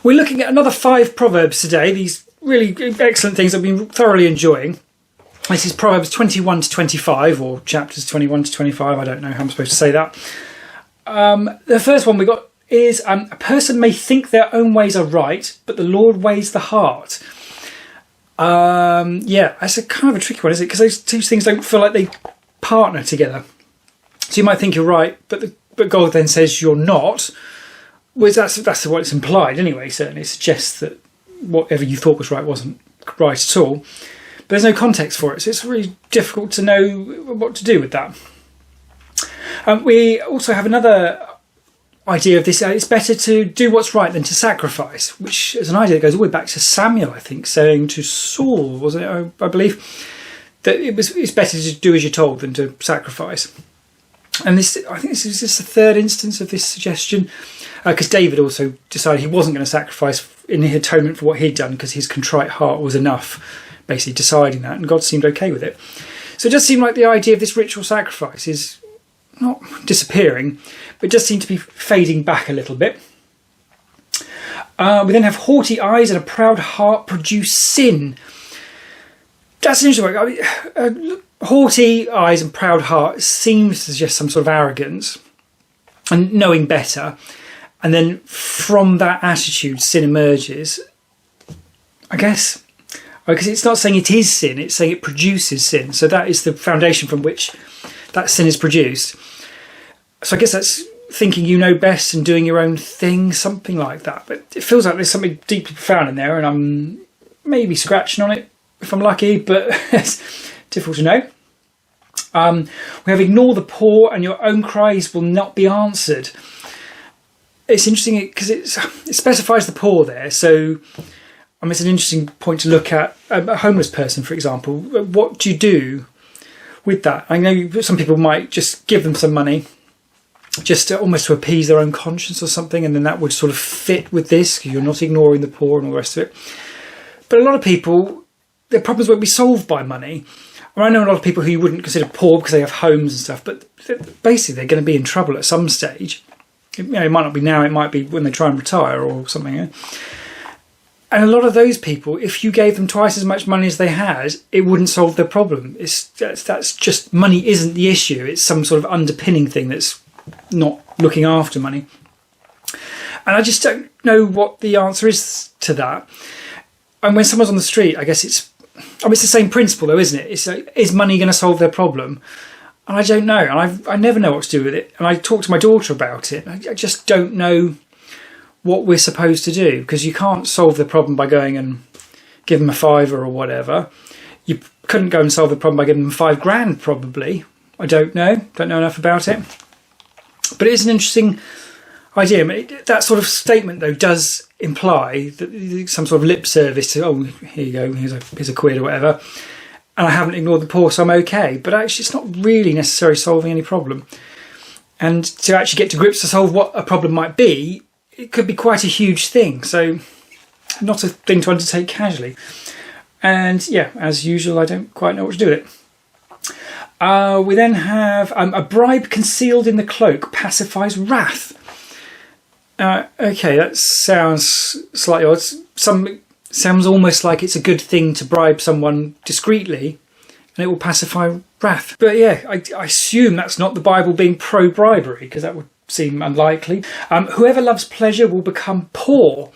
We're looking at another 5 Proverbs today, these really excellent things I've been thoroughly enjoying. This is Proverbs 21 to 25, or chapters 21 to 25, I don't know how I'm supposed to say that. The first one we got is, a person may think their own ways are right, but the Lord weighs the heart. Yeah, that's a kind of a tricky one, isn't it? Because those two things don't feel like they partner together. So you might think you're right, but God then says you're not. Well, that's what it's implied anyway. Certainly, it suggests that whatever you thought was right wasn't right at all. But there's no context for it, so it's really difficult to know what to do with that. We also have another idea of this. It's better to do what's right than to sacrifice, which is an idea that goes all the way back to Samuel, I think, saying to Saul, wasn't it? I believe that it's better to do as you're told than to sacrifice. And I think this is just the third instance of this suggestion, because David also decided he wasn't going to sacrifice in atonement for what he'd done because his contrite heart was enough, basically deciding that, and God seemed okay with it. So it does seem like the idea of this ritual sacrifice is not disappearing, but does seem to be fading back a little bit. We then have haughty eyes and a proud heart produce sin. That's an interesting one. I mean, haughty eyes and proud heart seems to suggest some sort of arrogance and knowing better. And then from that attitude, sin emerges. I guess, because it's not saying it is sin, it's saying it produces sin. So that is the foundation from which that sin is produced. So I guess that's thinking you know best and doing your own thing, something like that. But it feels like there's something deeply profound in there, and I'm maybe scratching on it if I'm lucky, but it's difficult to know. We have ignore the poor and your own cries will not be answered. It's interesting because it specifies the poor there. So it's an interesting point to look at. A homeless person, for example, what do you do with that? I know some people might just give them some money just almost to appease their own conscience or something, and then that would sort of fit with this, because you're not ignoring the poor and all the rest of it. But a lot of people, their problems won't be solved by money. I know a lot of people who you wouldn't consider poor because they have homes and stuff, but basically they're going to be in trouble at some stage. It might not be now, it might be when they try and retire or something. And a lot of those people, if you gave them twice as much money as they had, it wouldn't solve their problem. That's just, money isn't the issue. It's some sort of underpinning thing that's not looking after money. And I just don't know what the answer is to that. And when someone's on the street, I guess it's the same principle though, isn't it? It's is money going to solve their problem? And I don't know. And I never know what to do with it. And I talked to my daughter about it. I just don't know what we're supposed to do, because you can't solve the problem by going and give them a $5 or whatever. You couldn't go and solve the problem by giving them $5,000 probably. I don't know enough about it. But it is an interesting idea. I mean, that sort of statement though does imply that some sort of lip service to, oh, here you go, here's a quid or whatever, and I haven't ignored the poor, so I'm okay. But actually it's not really necessarily solving any problem. And to actually get to grips to solve what a problem might be, it could be quite a huge thing. So not a thing to undertake casually. And yeah, as usual, I don't quite know what to do with it. We then have a bribe concealed in the cloak pacifies wrath. Okay, that sounds slightly odd. Sounds almost like it's a good thing to bribe someone discreetly and it will pacify wrath. But yeah, I assume that's not the Bible being pro-bribery, because that would seem unlikely. Whoever loves pleasure will become poor.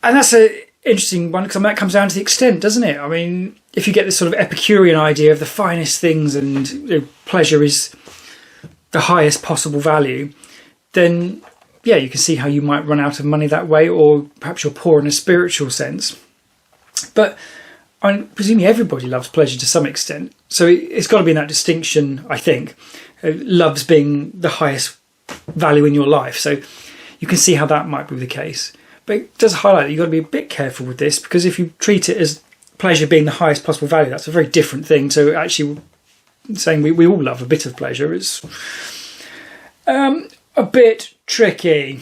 And that's an interesting one, because that comes down to the extent, doesn't it? I mean, if you get this sort of Epicurean idea of the finest things and pleasure is the highest possible value, then yeah, you can see how you might run out of money that way, or perhaps you're poor in a spiritual sense. But I mean, presumably everybody loves pleasure to some extent, so it's got to be in that distinction, I think. Love's being the highest value in your life, so you can see how that might be the case. But it does highlight that you've got to be a bit careful with this, because if you treat it as pleasure being the highest possible value, that's a very different thing to actually saying we all love a bit of pleasure. It's a bit tricky.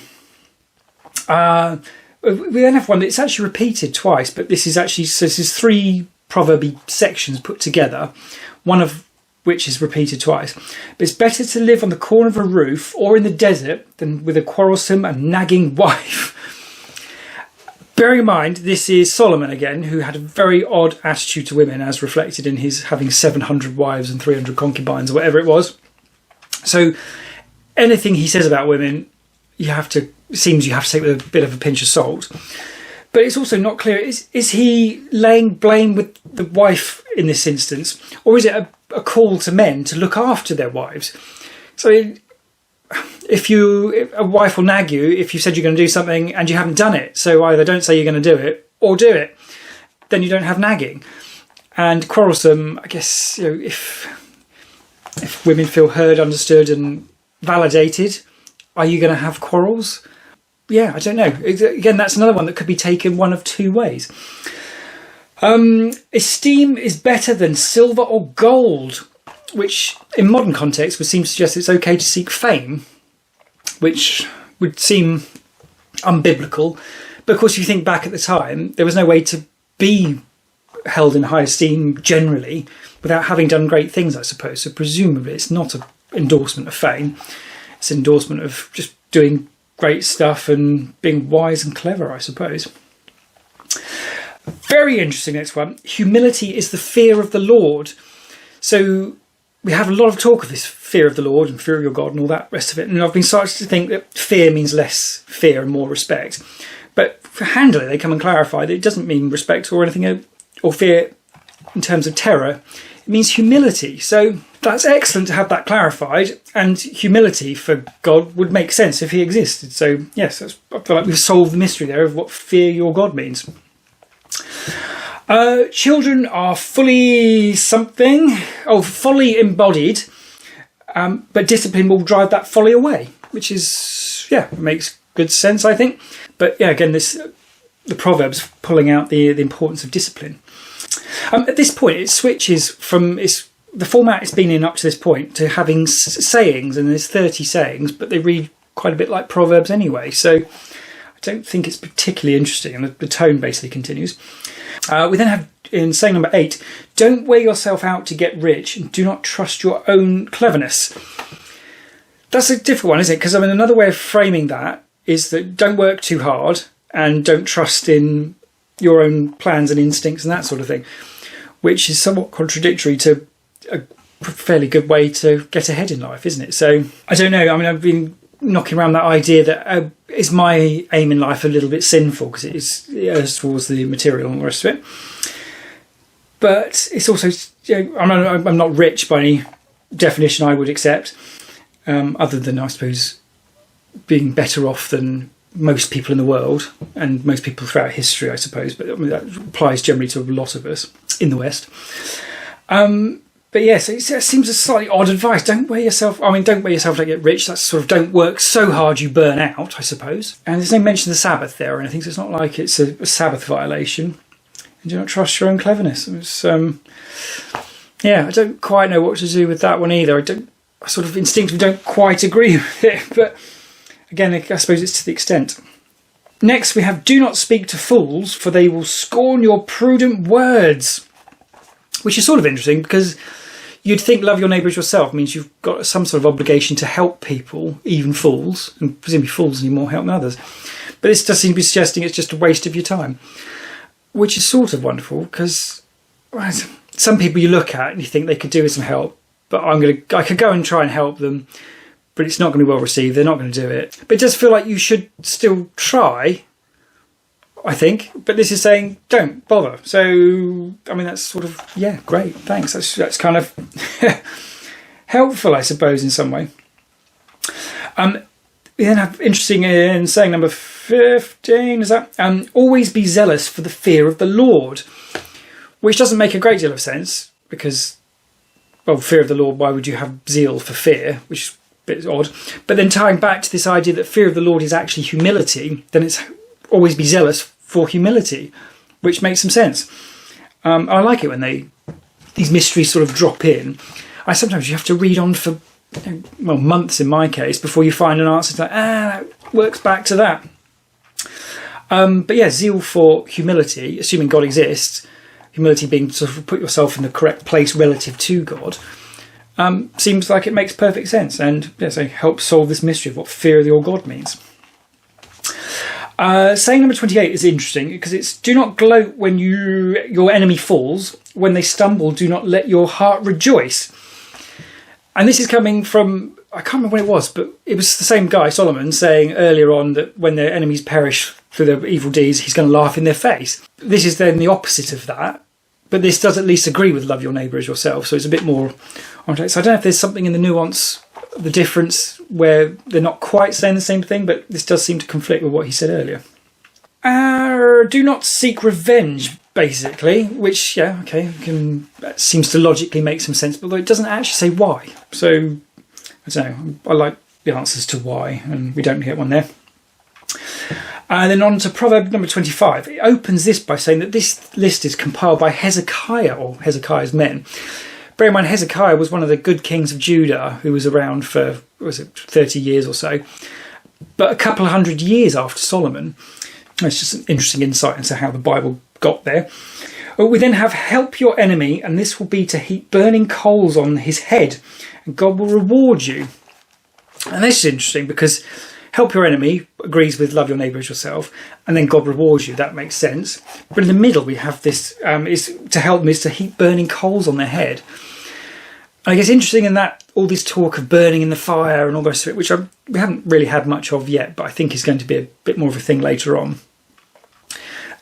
We then have one that's actually repeated twice, but this is 3 proverby sections put together, one of which is repeated twice. But it's better to live on the corner of a roof or in the desert than with a quarrelsome and nagging wife. Bearing in mind, this is Solomon again, who had a very odd attitude to women, as reflected in his having 700 wives and 300 concubines, or whatever it was. So anything he says about women, you have to take with a bit of a pinch of salt. But it's also not clear, is he laying blame with the wife in this instance, or is it a call to men to look after their wives? So if a wife will nag you if you said you're going to do something and you haven't done it. So either don't say you're going to do it or do it. Then you don't have nagging. And quarrelsome, I guess, if women feel heard, understood and validated, are you going to have quarrels? Yeah, I don't know. Again, that's another one that could be taken one of two ways. Esteem is better than silver or gold, which in modern context would seem to suggest it's okay to seek fame, which would seem unbiblical. But of course, if you think back at the time, there was no way to be held in high esteem generally without having done great things, I suppose. So presumably it's not an endorsement of fame. It's an endorsement of just doing great stuff and being wise and clever, I suppose. Very interesting next one. Humility is the fear of the Lord. So we have a lot of talk of this fear of the Lord and fear of your God and all that rest of it. And I've been starting to think that fear means less fear and more respect. But handily, they come and clarify that it doesn't mean respect or anything, or fear in terms of terror. It means humility. So that's excellent to have that clarified. And humility for God would make sense if he existed. So yes, I feel like we've solved the mystery there of what fear your God means. Children are fully embodied, but discipline will drive that folly away, which is, makes good sense, I think. But yeah, again, the Proverbs pulling out the importance of discipline. At this point, it switches from the format it's been in up to this point to having sayings, and there's 30 sayings, but they read quite a bit like Proverbs anyway. So I don't think it's particularly interesting, and the tone basically continues. We then have, in saying number 8, don't wear yourself out to get rich and do not trust your own cleverness. That's a difficult one, isn't it? Because another way of framing that is that don't work too hard and don't trust in your own plans and instincts and that sort of thing, which is somewhat contradictory to a fairly good way to get ahead in life, isn't it? So I don't know. I've been knocking around that idea that is my aim in life a little bit sinful because it errs towards the material and the rest of it. But it's also, I'm not rich by any definition I would accept, other than, I suppose, being better off than most people in the world and most people throughout history, I suppose. But that applies generally to a lot of us in the West. But yes, it seems a slightly odd advice. Don't wear yourself to get rich. That's sort of don't work so hard you burn out, I suppose. And there's no mention of the Sabbath there or anything, so it's not like it's a Sabbath violation. And do not trust your own cleverness. I don't quite know what to do with that one either. I sort of instinctively don't quite agree with it, but again, I suppose it's to the extent. Next, we have do not speak to fools, for they will scorn your prudent words, which is sort of interesting because you'd think love your neighbour as yourself means you've got some sort of obligation to help people, even fools, and presumably fools need more help than others. But this does seem to be suggesting it's just a waste of your time, which is sort of wonderful because some people you look at and you think they could do with some help, but I could go and try and help them, but it's not going to be well received. They're not going to do it. But it does feel like you should still try, I think. But this is saying don't bother. So that's sort of great. Thanks. That's kind of helpful, I suppose, in some way. We then have interesting in saying number 15 is that always be zealous for the fear of the Lord, which doesn't make a great deal of sense because, fear of the Lord. Why would you have zeal for fear? Which is a bit odd. But then tying back to this idea that fear of the Lord is actually humility, then it's always be zealous for humility, which makes some sense. I like it when these mysteries sort of drop in. Sometimes you have to read on for months in my case before you find an answer to that works back to that. But yeah, zeal for humility, assuming God exists, humility being sort of put yourself in the correct place relative to God, seems like it makes perfect sense and so helps solve this mystery of what fear of your God means. Saying number 28 is interesting because it's do not gloat when your enemy falls. When they stumble, do not let your heart rejoice. And this is coming from, I can't remember when it was, but it was the same guy, Solomon, saying earlier on that when their enemies perish through their evil deeds, he's going to laugh in their face. This is then the opposite of that. But this does at least agree with love your neighbour as yourself. So it's a bit more on track. So I don't know if there's something in the nuance, the difference, where they're not quite saying the same thing, but this does seem to conflict with what he said earlier. Do not seek revenge, basically, which, yeah, okay, that seems to logically make some sense, but it doesn't actually say why. So, I don't know, I like the answers to why, and we don't get one there. And then on to Proverb number 25. It opens this by saying that this list is compiled by Hezekiah, or Hezekiah's men. Bear in mind, Hezekiah was one of the good kings of Judah who was around for, 30 years or so. But a couple of hundred years after Solomon. It's just an interesting insight into how the Bible got there. We then have help your enemy, and this will be to heap burning coals on his head, and God will reward you. And this is interesting because help your enemy agrees with love your neighbour as yourself, and then God rewards you. That makes sense. But in the middle, we have this, is to help them is to heap burning coals on their head. And I guess interesting in that, all this talk of burning in the fire and all the rest of it, which we haven't really had much of yet, but I think is going to be a bit more of a thing later on.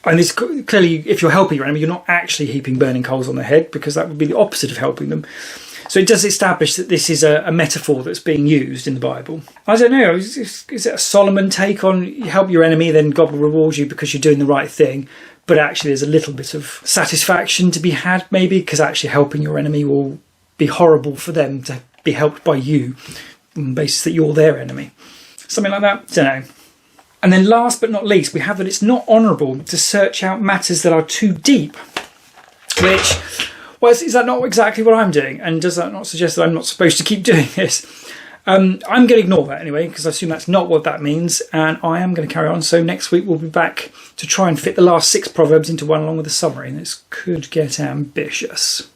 And this clearly, if you're helping your enemy, you're not actually heaping burning coals on their head, because that would be the opposite of helping them. So it does establish that this is a metaphor that's being used in the Bible. I don't know, is it a Solomon take on you help your enemy, then God will reward you because you're doing the right thing? But actually there's a little bit of satisfaction to be had, maybe, because actually helping your enemy will be horrible for them to be helped by you on the basis that you're their enemy. Something like that, don't know. And then last but not least, we have that it's not honourable to search out matters that are too deep. Which, well, is that not exactly what I'm doing? And does that not suggest that I'm not supposed to keep doing this? I'm going to ignore that anyway, because I assume that's not what that means. And I am going to carry on. So next week we'll be back to try and fit the last 6 Proverbs into one along with a summary. And this could get ambitious.